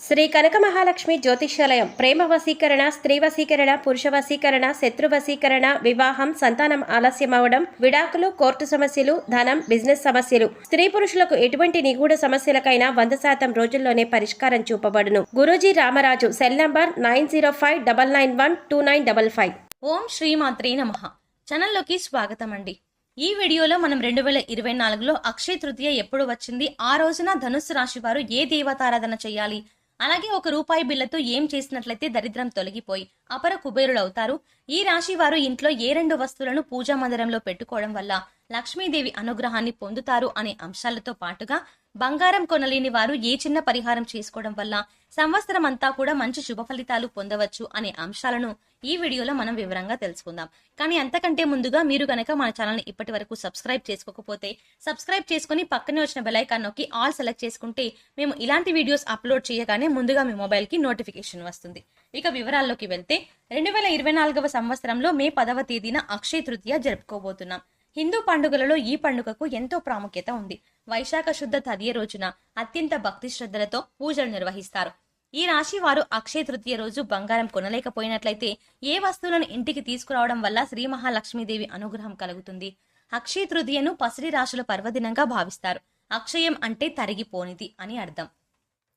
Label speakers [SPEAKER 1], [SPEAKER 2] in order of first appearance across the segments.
[SPEAKER 1] శ్రీ కనక మహాలక్ష్మి జ్యోతిష్యాలయం ప్రేమ వశీకరణ, స్త్రీ వశీకరణ, పురుష వశీకరణ, శత్రు వశీకరణ, వివాహం, సంతానం ఆలస్యం అవడం, విడాకులు, కోర్టు సమస్యలు, ధనం, బిజినెస్ సమస్యలు, స్త్రీ పురుషులకు ఎటువంటి నిగూఢ సమస్యలకైనా 100% రోజుల్లోనే పరిష్కారం చూపబడును. గురూజీ రామరాజు. Cell number 9059912955.
[SPEAKER 2] ఓం శ్రీమాత్రే నమః. ఛానల్లోకి స్వాగతం అండి. ఈ వీడియోలో మనం 2024లో అక్షయ తృతీయ ఎప్పుడు వచ్చింది, ఆ రోజున ధనుస్సు రాశి వారు ఏ దేవతారాధన చేయాలి, అలాగే ₹1 బిళ్ళతో ఏం చేసినట్లయితే దరిద్రం తొలగిపోయి అపర కుబేరులు అవుతారు, ఈ రాశి వారు ఇంట్లో ఏ 2 వస్తువులను పూజా మందిరంలో పెట్టుకోవడం వల్ల లక్ష్మీదేవి అనుగ్రహాన్ని పొందుతారు అనే అంశాలతో పాటుగా బంగారం కొనలేని వారు ఏ చిన్న పరిహారం చేసుకోవడం వల్ల సంవత్సరం అంతా కూడా మంచి శుభ ఫలితాలు పొందవచ్చు అనే అంశాలను ఈ వీడియోలో మనం వివరంగా తెలుసుకుందాం. కానీ అంతకంటే ముందుగా మీరు గనక మన ఛానల్ ని ఇప్పటి వరకు సబ్స్క్రైబ్ చేసుకోకపోతే సబ్స్క్రైబ్ చేసుకుని పక్కనే వచ్చిన బెల్ ఐకాన్ నొక్కి ఆల్ సెలెక్ట్ చేసుకుంటే మేము ఇలాంటి వీడియోస్ అప్లోడ్ చేయగానే ముందుగా మీ మొబైల్ కి నోటిఫికేషన్ వస్తుంది. ఇక వివరాల్లోకి వెళ్తే 2024వ సంవత్సరంలో మే 10వ తేదీన అక్షయ తృతీయ జరుపుకోబోతున్నాం. హిందూ పండుగలలో ఈ పండుగకు ఎంతో ప్రాముఖ్యత ఉంది. వైశాఖ శుద్ధ తదియ రోజున అత్యంత భక్తి శ్రద్ధలతో పూజలు నిర్వహిస్తారు. ఈ రాశి వారు అక్షయ తృతీయ రోజు బంగారం కొనలేకపోయినట్లయితే ఏ వస్తువులను ఇంటికి తీసుకురావడం వల్ల శ్రీ మహాలక్ష్మీదేవి అనుగ్రహం కలుగుతుంది. అక్షయ తృతీయను పసిడి రాశుల పర్వదినంగా భావిస్తారు. అక్షయం అంటే తరిగిపోనిది అని అర్థం.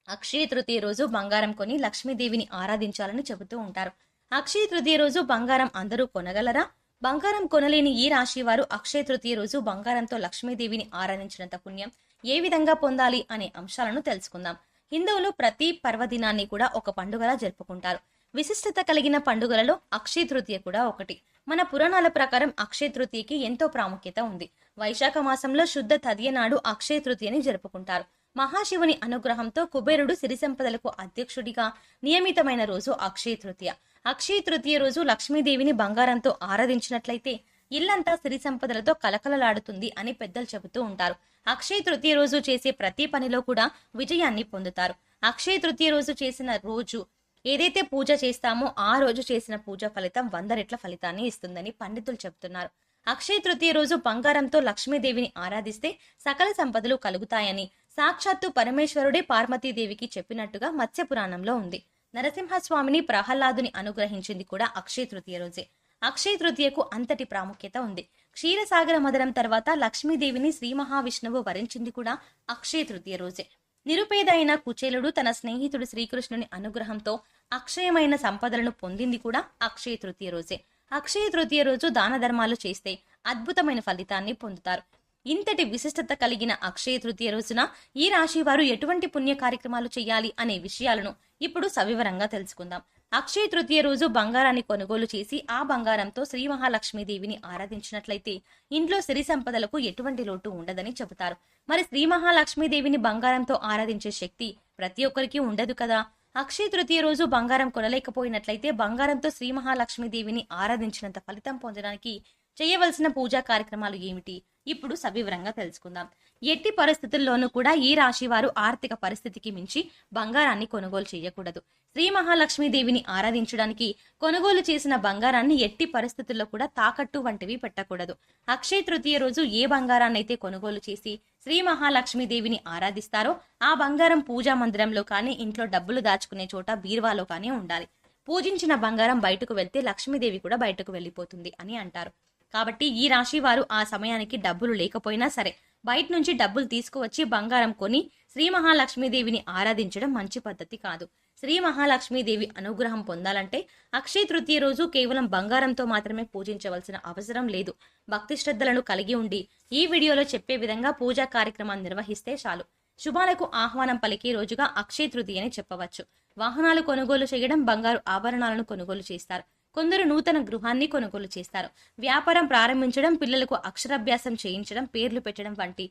[SPEAKER 2] అక్షయ తృతీయ రోజు బంగారం కొని లక్ష్మీదేవిని ఆరాధించాలని చెబుతూ ఉంటారు. అక్షయ తృతీయ రోజు బంగారం అందరూ కొనగలరా? బంగారం కొనలేని ఈ రాశి వారు అక్షయ తృతీయ రోజు బంగారంతో లక్ష్మీదేవిని ఆరాధించినంత పుణ్యం ఏ విధంగా పొందాలి అనే అంశాలను తెలుసుకుందాం. హిందువులు ప్రతి పర్వదినాన్ని కూడా ఒక పండుగలా జరుపుకుంటారు. విశిష్టత కలిగిన పండుగలలో అక్షయ తృతీయ కూడా ఒకటి. మన పురాణాల ప్రకారం అక్షయ తృతీయకి ఎంతో ప్రాముఖ్యత ఉంది. వైశాఖ మాసంలో శుద్ధ తదియ నాడు అక్షయ తృతీయని జరుపుకుంటారు. మహాశివుని అనుగ్రహంతో కుబేరుడు సిరి సంపదలకు అధ్యక్షుడిగా నియమితమైన రోజు అక్షయ తృతీయ. అక్షయ తృతీయ రోజు లక్ష్మీదేవిని బంగారంతో ఆరాధించినట్లయితే ఇల్లంతా సిరి సంపదలతో కలకలలాడుతుంది అని పెద్దలు చెబుతూ ఉంటారు. అక్షయ తృతీయ రోజు చేసే ప్రతి పనిలో కూడా విజయాన్ని పొందుతారు. అక్షయ తృతీయ రోజు చేసిన రోజు ఏదైతే పూజ చేస్తామో ఆ రోజు చేసిన పూజ ఫలితం 100 రెట్ల ఫలితాన్ని ఇస్తుందని పండితులు చెబుతున్నారు. అక్షయ తృతీయ రోజు బంగారంతో లక్ష్మీదేవిని ఆరాధిస్తే సకల సంపదలు కలుగుతాయని సాక్షాత్తు పరమేశ్వరుడే పార్వతీదేవికి చెప్పినట్టుగా మత్స్య పురాణంలో ఉంది. నరసింహస్వామిని ప్రహ్లాదుని అనుగ్రహించింది కూడా అక్షయ తృతీయ రోజే. అక్షయ తృతీయకు అంతటి ప్రాముఖ్యత ఉంది. క్షీరసాగర మదనం తర్వాత లక్ష్మీదేవిని శ్రీ మహావిష్ణువు వరించింది కూడా అక్షయ తృతీయ రోజే. నిరుపేద అయిన కుచేలుడు తన స్నేహితుడు శ్రీకృష్ణుని అనుగ్రహంతో అక్షయమైన సంపదలను పొందింది కూడా అక్షయ తృతీయ రోజే. అక్షయ తృతీయ రోజు దాన ధర్మాలు చేస్తే అద్భుతమైన ఫలితాన్ని పొందుతారు. ఇంతటి విశిష్టత కలిగిన అక్షయ తృతీయ రోజున ఈ రాశి వారు ఎటువంటి పుణ్య కార్యక్రమాలు చేయాలి అనే విషయాలను ఇప్పుడు సవివరంగా తెలుసుకుందాం. అక్షయ తృతీయ రోజు బంగారాన్ని కొనుగోలు చేసి ఆ బంగారంతో శ్రీ మహాలక్ష్మీదేవిని ఆరాధించినట్లయితే ఇంట్లో సిరి సంపదలకు ఎటువంటి లోటు ఉండదని చెబుతారు. మరి శ్రీ మహాలక్ష్మీదేవిని బంగారంతో ఆరాధించే శక్తి ప్రతి ఒక్కరికి ఉండదు కదా. అక్షయ తృతీయ రోజు బంగారం కొనలేకపోయినట్లయితే బంగారంతో శ్రీ మహాలక్ష్మీదేవిని ఆరాధించినంత ఫలితం పొందడానికి చేయవలసిన పూజా కార్యక్రమాలు ఏమిటి ఇప్పుడు సవివరంగా తెలుసుకుందాం. ఎట్టి పరిస్థితుల్లోనూ కూడా ఈ రాశి వారు ఆర్థిక పరిస్థితికి మించి బంగారాన్ని కొనుగోలు చేయకూడదు. శ్రీ మహాలక్ష్మీదేవిని ఆరాధించడానికి కొనుగోలు చేసిన బంగారాన్ని ఎట్టి పరిస్థితుల్లో కూడా తాకట్టు వంటివి పెట్టకూడదు. అక్షయ తృతీయ రోజు ఏ బంగారాన్నైతే కొనుగోలు చేసి శ్రీ మహాలక్ష్మీదేవిని ఆరాధిస్తారో ఆ బంగారం పూజా మందిరంలో కానీ ఇంట్లో డబ్బులు దాచుకునే చోట బీరువాలో కానీ ఉండాలి. పూజించిన బంగారం బయటకు వెళ్తే లక్ష్మీదేవి కూడా బయటకు వెళ్లిపోతుంది అని అంటారు. కాబట్టి ఈ రాశి వారు ఆ సమయానికి డబ్బులు లేకపోయినా సరే బయట నుంచి డబ్బులు తీసుకువచ్చి బంగారం కొని శ్రీ మహాలక్ష్మీదేవిని ఆరాధించడం మంచి పద్ధతి కాదు. శ్రీ మహాలక్ష్మీదేవి అనుగ్రహం పొందాలంటే అక్షయ తృతీయ రోజు కేవలం బంగారంతో మాత్రమే పూజించవలసిన అవసరం లేదు. భక్తి శ్రద్ధలను కలిగి ఉండి ఈ వీడియోలో చెప్పే విధంగా పూజా కార్యక్రమాన్ని నిర్వహిస్తే చాలు. శుభాలకు ఆహ్వానం పలికే రోజుగా అక్షయ తృతీయ అని చెప్పవచ్చు. వాహనాలు కొనుగోలు చేయడం, బంగారు ఆభరణాలను కొనుగోలు చేస్తారు. కొందరు నూతన గృహాన్ని కొనుగోలు చేస్తారు. వ్యాపారం ప్రారంభించడం, పిల్లలకు అక్షరాభ్యాసం చేయించడం, పేర్లు పెట్టడం వంటి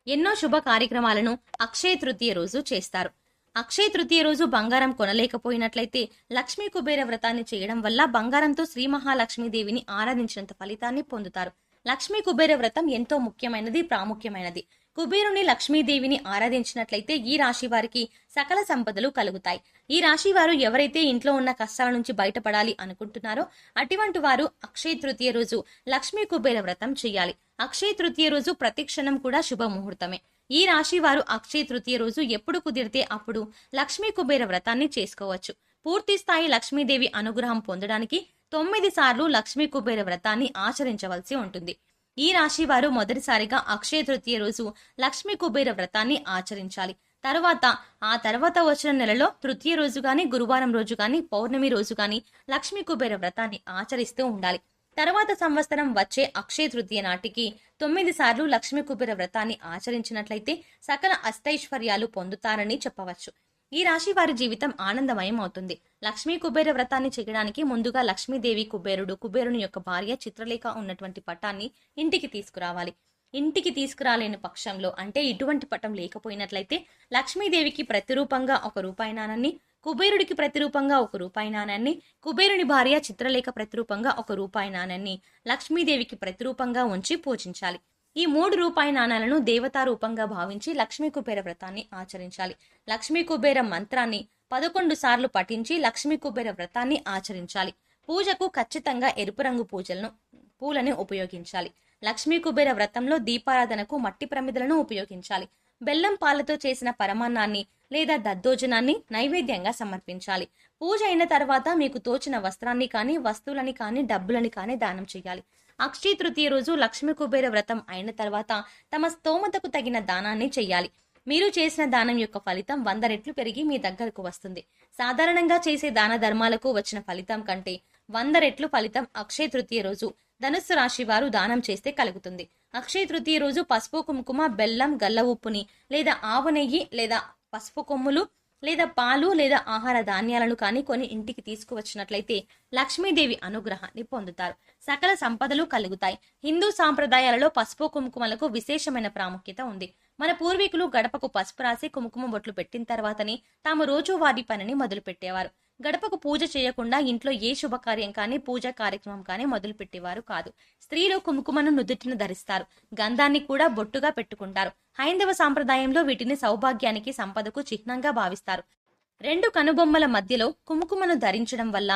[SPEAKER 2] ఎన్నో శుభ కార్యక్రమాలను అక్షయ తృతీయ రోజు చేస్తారు. అక్షయ తృతీయ రోజు బంగారం కొనలేకపోయినట్లయితే లక్ష్మీ కుబేర వ్రతాన్ని చేయడం వల్ల బంగారంతో శ్రీ మహాలక్ష్మీదేవిని ఆరాధించినంత ఫలితాన్ని పొందుతారు. లక్ష్మీ కుబేర వ్రతం ఎంతో ముఖ్యమైనది, ప్రాముఖ్యమైనది. కుబేరుని లక్ష్మీదేవిని ఆరాధించినట్లయితే ఈ రాశి వారికి సకల సంపదలు కలుగుతాయి. ఈ రాశి వారు ఎవరైతే ఇంట్లో ఉన్న కష్టాల నుంచి బయటపడాలి అనుకుంటున్నారో అటువంటి వారు అక్షయ తృతీయ రోజు లక్ష్మీ కుబేర వ్రతం చేయాలి. అక్షయ తృతీయ రోజు ప్రతి క్షణం కూడా శుభ ముహూర్తమే. ఈ రాశి వారు అక్షయ తృతీయ రోజు ఎప్పుడు కుదిరితే అప్పుడు లక్ష్మీ కుబేర వ్రతాన్ని చేసుకోవచ్చు. పూర్తి స్థాయి లక్ష్మీదేవి అనుగ్రహం పొందడానికి 9 సార్లు లక్ష్మీ కుబేర వ్రతాన్ని ఆచరించవలసి ఉంటుంది. ఈ రాశి వారు మొదటిసారిగా అక్షయ తృతీయ రోజు లక్ష్మీ కుబేర వ్రతాన్ని ఆచరించాలి. ఆ తర్వాత వచ్చిన నెలలో తృతీయ రోజు గాని, గురువారం రోజు గాని, పౌర్ణమి రోజు గాని లక్ష్మీ కుబేర వ్రతాన్ని ఆచరిస్తూ ఉండాలి. తర్వాత సంవత్సరం వచ్చే అక్షయ తృతీయ నాటికి 9 సార్లు లక్ష్మీ కుబేర వ్రతాన్ని ఆచరించినట్లయితే సకల అష్టైశ్వర్యాలు పొందుతారని చెప్పవచ్చు. ఈ రాశి వారి జీవితం ఆనందమయం అవుతుంది. లక్ష్మీ కుబేర వ్రతాన్ని చేయడానికి ముందుగా లక్ష్మీదేవి, కుబేరుని యొక్క భార్య చిత్రలేఖ ఉన్నటువంటి పటాన్ని ఇంటికి తీసుకురావాలి. ఇంటికి తీసుకురాలేని పక్షంలో, అంటే ఇటువంటి పటం లేకపోయినట్లయితే లక్ష్మీదేవికి ప్రతిరూపంగా ₹1 నాణాన్ని, కుబేరుడికి ప్రతిరూపంగా ₹1 నాణాన్ని, కుబేరుని భార్య చిత్రలేఖ ప్రతిరూపంగా ₹1 నాణాన్ని లక్ష్మీదేవికి ప్రతిరూపంగా ఉంచి పూజించాలి. ఈ ₹3 నాణాలను దేవతా రూపంగా భావించి లక్ష్మీ కుబేర వ్రతాన్ని ఆచరించాలి. లక్ష్మీ కుబేర మంత్రాన్ని 11 సార్లు పఠించి లక్ష్మీ కుబేర వ్రతాన్ని ఆచరించాలి. పూజకు ఖచ్చితంగా ఎరుపు రంగు పూలను ఉపయోగించాలి. లక్ష్మీ కుబేర వ్రతంలో దీపారాధనకు మట్టి ప్రమిదలను ఉపయోగించాలి. బెల్లం పాలతో చేసిన పరమాన్నాన్ని లేదా దద్దోజనాన్ని నైవేద్యంగా సమర్పించాలి. పూజ అయిన తర్వాత మీకు తోచిన వస్త్రాన్ని కానీ, వస్తువులని కానీ, డబ్బులని కానీ దానం చేయాలి. అక్షయ తృతీయ రోజు లక్ష్మీ కుబేర వ్రతం అయిన తర్వాత తమ స్తోమతకు తగిన దానాన్ని చెయ్యాలి. మీరు చేసిన దానం యొక్క ఫలితం 100 రెట్లు పెరిగి మీ దగ్గరకు వస్తుంది. సాధారణంగా చేసే దాన ధర్మాలకు వచ్చిన ఫలితం కంటే 100 రెట్లు ఫలితం అక్షయ తృతీయ రోజు ధనుస్సు రాశి వారు దానం చేస్తే కలుగుతుంది. అక్షయ తృతీయ రోజు పసుపు, కుంకుమ, బెల్లం, గల్ల ఉప్పుని లేదా ఆవు నెయ్యి లేదా పసుపు కొమ్ములు లేదా పాలు లేదా ఆహార ధాన్యాలను కానీ కొని ఇంటికి తీసుకువచ్చినట్లయితే లక్ష్మీదేవి అనుగ్రహాన్ని పొందుతారు. సకల సంపదలు కలుగుతాయి. హిందూ సాంప్రదాయాలలో పసుపు కుంకుమలకు విశేషమైన ప్రాముఖ్యత ఉంది. మన పూర్వీకులు గడపకు పసుపు రాసి కుంకుమ బొట్లు పెట్టిన తర్వాతనే తాము రోజువారీ పనిని మొదలు పెట్టేవారు. గడపకు పూజ చేయకుండా ఇంట్లో ఏ శుభకార్యం కానీ, పూజా కార్యక్రమం కానీ మొదలు పెట్టేవారు కాదు. స్త్రీలు కుంకుమను నుదుటిన ధరిస్తారు. గంధాన్ని కూడా బొట్టుగా పెట్టుకుంటారు. హైందవ సాంప్రదాయంలో వీటిని సౌభాగ్యానికి, సంపదకు చిహ్నంగా భావిస్తారు. 2 కనుబొమ్మల మధ్యలో కుంకుమను ధరించడం వల్ల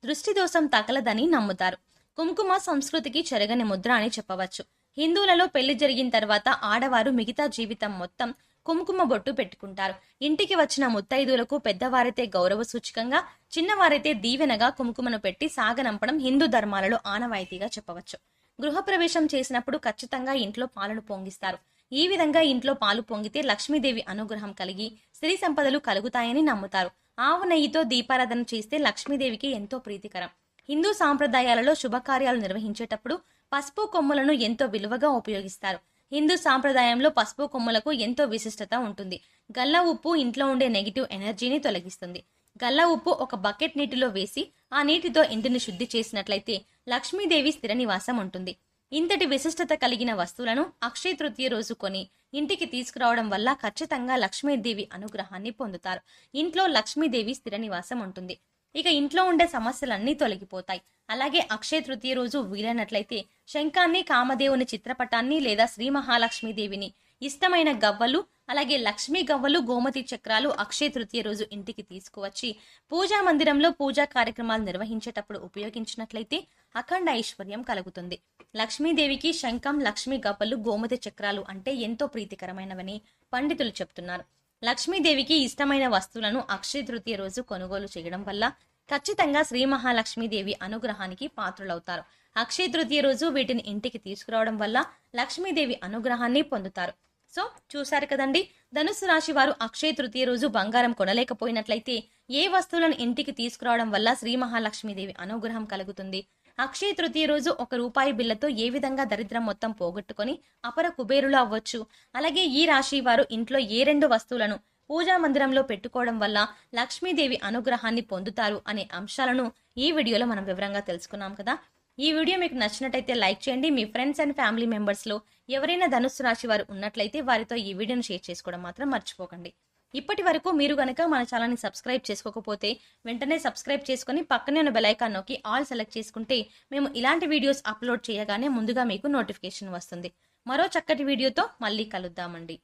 [SPEAKER 2] దృష్టి దోషం తగలదని నమ్ముతారు. కుంకుమ సంస్కృతికి చెరగని ముద్ర అని చెప్పవచ్చు. హిందువులలో పెళ్లి జరిగిన తర్వాత ఆడవారు మిగతా జీవితం మొత్తం కుంకుమ బొట్టు పెట్టుకుంటారు. ఇంటికి వచ్చిన ముత్తైదులకు పెద్దవారైతే గౌరవ సూచకంగా, చిన్నవారైతే దీవెనగా కుంకుమను పెట్టి సాగనంపడం హిందూ ధర్మాలలో ఆనవాయితీగా చెప్పవచ్చు. గృహప్రవేశం చేసినప్పుడు ఖచ్చితంగా ఇంట్లో పాలను పొంగిస్తారు. ఈ విధంగా ఇంట్లో పాలు పొంగితే లక్ష్మీదేవి అనుగ్రహం కలిగి స్త్రీ సంపదలు కలుగుతాయని నమ్ముతారు. ఆవు నెయ్యితో దీపారాధన చేస్తే లక్ష్మీదేవికి ఎంతో ప్రీతికరం. హిందూ సాంప్రదాయాలలో శుభకార్యాలు నిర్వహించేటప్పుడు పసుపు కొమ్ములను ఎంతో విలువగా ఉపయోగిస్తారు. హిందూ సాంప్రదాయంలో పసుపు కొమ్ములకు ఎంతో విశిష్టత ఉంటుంది. గల్ల ఉప్పు ఇంట్లో ఉండే నెగిటివ్ ఎనర్జీని తొలగిస్తుంది. గల్ల ఉప్పు ఒక బకెట్ నీటిలో వేసి ఆ నీటితో ఇంటిని శుద్ధి చేసినట్లయితే లక్ష్మీదేవి స్థిర నివాసం ఉంటుంది. ఇంతటి విశిష్టత కలిగిన వస్తువులను అక్షయ తృతీయ రోజు కొని ఇంటికి తీసుకురావడం వల్ల ఖచ్చితంగా లక్ష్మీదేవి అనుగ్రహాన్ని పొందుతారు. ఇంట్లో లక్ష్మీదేవి స్థిర నివాసం ఉంటుంది. ఇక ఇంట్లో ఉండే సమస్యలన్నీ తొలగిపోతాయి. అలాగే అక్షయ తృతీయ రోజు వీలైనట్లయితే శంఖాన్ని, కామదేవుని చిత్రపటాన్ని లేదా శ్రీ మహాలక్ష్మీదేవిని, ఇష్టమైన గవ్వలు, అలాగే లక్ష్మీ గవ్వలు, గోమతి చక్రాలు అక్షయ తృతీయ రోజు ఇంటికి తీసుకువచ్చి పూజా మందిరంలో పూజా కార్యక్రమాలు నిర్వహించేటప్పుడు ఉపయోగించినట్లయితే అఖండ ఐశ్వర్యం కలుగుతుంది. లక్ష్మీదేవికి శంఖం, లక్ష్మీ గవ్వలు, గోమతి చక్రాలు అంటే ఎంతో ప్రీతికరమైనవని పండితులు చెప్తున్నారు. లక్ష్మీదేవికి ఇష్టమైన వస్తువులను అక్షయ తృతీయ రోజు కొనుగోలు చేయడం వల్ల ఖచ్చితంగా శ్రీ మహాలక్ష్మీదేవి అనుగ్రహానికి పాత్రులవుతారు. అక్షయ తృతీయ రోజు వీటిని ఇంటికి తీసుకురావడం వల్ల లక్ష్మీదేవి అనుగ్రహాన్ని పొందుతారు. సో చూశారు కదండి, ధనుస్సు రాశి వారు అక్షయ తృతీయ రోజు బంగారం కొనలేకపోయినట్లయితే ఏ వస్తువులను ఇంటికి తీసుకురావడం వల్ల శ్రీ మహాలక్ష్మీదేవి అనుగ్రహం కలుగుతుంది, అక్షయ తృతీయ రోజు ₹1 బిళ్ళతో ఏ విధంగా దరిద్రం మొత్తం పోగొట్టుకొని అపర కుబేరులు అవ్వచ్చు, అలాగే ఈ రాశి వారు ఇంట్లో ఏ 2 వస్తువులను పూజా మందిరంలో పెట్టుకోవడం వల్ల లక్ష్మీదేవి అనుగ్రహాన్ని పొందుతారు అనే అంశాలను ఈ వీడియోలో మనం వివరంగా తెలుసుకున్నాం కదా. ఈ వీడియో మీకు నచ్చినట్టయితే లైక్ చేయండి. మీ ఫ్రెండ్స్ అండ్ ఫ్యామిలీ మెంబర్స్లో ఎవరైనా ధనుస్సు రాశి వారు ఉన్నట్లయితే వారితో ఈ వీడియోను షేర్ చేసుకోవడం మాత్రం మర్చిపోకండి. ఇప్పటి వరకు మీరు గనక మన ఛానల్ని సబ్స్క్రైబ్ చేసుకోకపోతే వెంటనే సబ్స్క్రైబ్ చేసుకుని పక్కనే ఉన్న బెల్ ఐకాన్ నొక్కి ఆల్ సెలెక్ట్ చేసుకుంటే మేము ఇలాంటి వీడియోస్ అప్లోడ్ చేయగానే ముందుగా మీకు నోటిఫికేషన్ వస్తుంది. మరో చక్కటి వీడియోతో మళ్ళీ కలుద్దామండి.